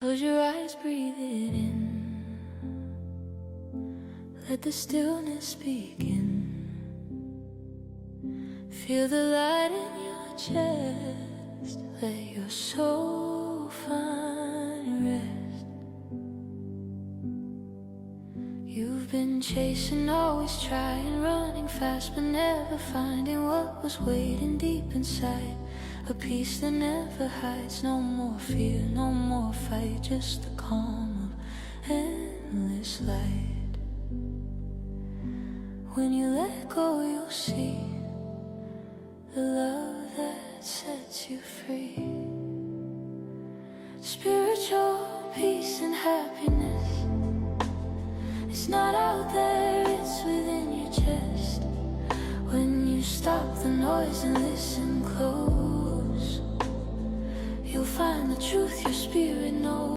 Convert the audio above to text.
Close your eyes, breathe it in. Let the stillness begin. Feel the light in your chest. Let your soul find rest. You've been chasing, always trying, running fast, but never finding what was waiting deep inside. A peace that never hides. No more fear, no more fight, just the calm of endless light. When you let go, you'll see the love that sets you free. Spiritual peace and happiness, it's not out there, it's within your chest. When you stop the noise and listen close, you'll find the truth your spirit knows.